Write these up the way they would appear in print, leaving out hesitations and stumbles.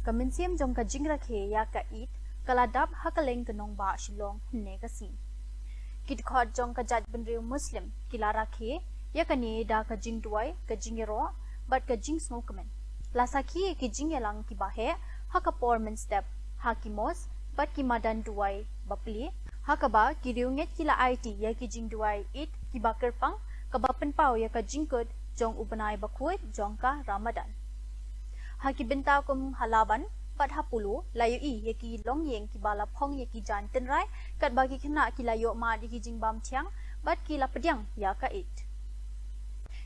Kemensiam jong ka jingrakhe ya ka it kaladap hakaleng kenong ba shilong ne ka si. Kit khot jong ka jat benriu Muslim kilara khe ya ka ne da ka jing duai ka jingero but ka jing snokemen. Lasaki ki jingelang ki bahe hakapor men step hakimos but ki madan duai bapli hakaba ki riunget kila IT ya ki jing duai it ki bakar pang kabapen pau ya ka jingkut jong ubanai bakut jong ka Ramadan. Haki bintau kum halaban pat hapulu layu I yaki long yeng ki bala phong yaki jan tenrai kat bagi kena ki layu ma di ki jingbam tiang bat ki la pediang ya ka it.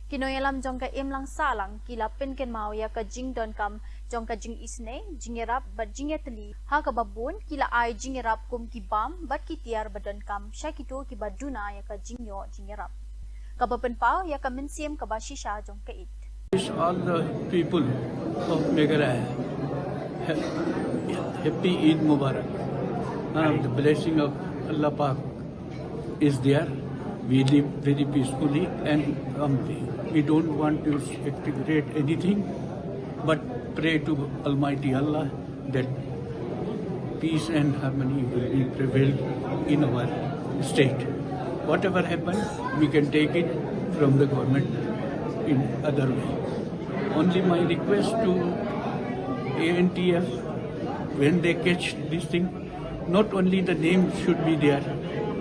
Kinoyalam jong ka imlang salang ki la pen ken mau ya ka jing don kam jong ka jing isne jingerap bat jingetli ha ka babun ki la ai jingerap kum ki bam bat ki tiar badon kam syakito ki baduna ya ka jingyo jingerap. Kabapen pau ya ka mensiam ka bashisha jong ka it. Wish all the people of Meghalaya happy Eid Mubarak. The blessing of Allah Pak is there. We live very peacefully and calmly. We don't want to exaggerate anything, but pray to Almighty Allah that peace and harmony will be prevailed in our state. Whatever happens, we can take it from the government in other way. Only my request to ANTF, when they catch this thing, not only the name should be there,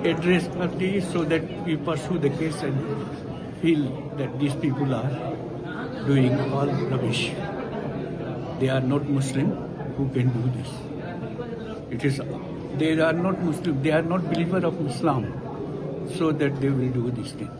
address early so that we pursue the case and feel that these people are doing all rubbish. They are not Muslim who can do this. They are not Muslim, they are not believer of Islam, so that they will do this thing.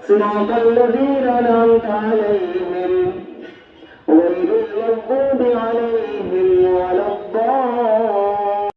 صراط الذين أنعمت عليهم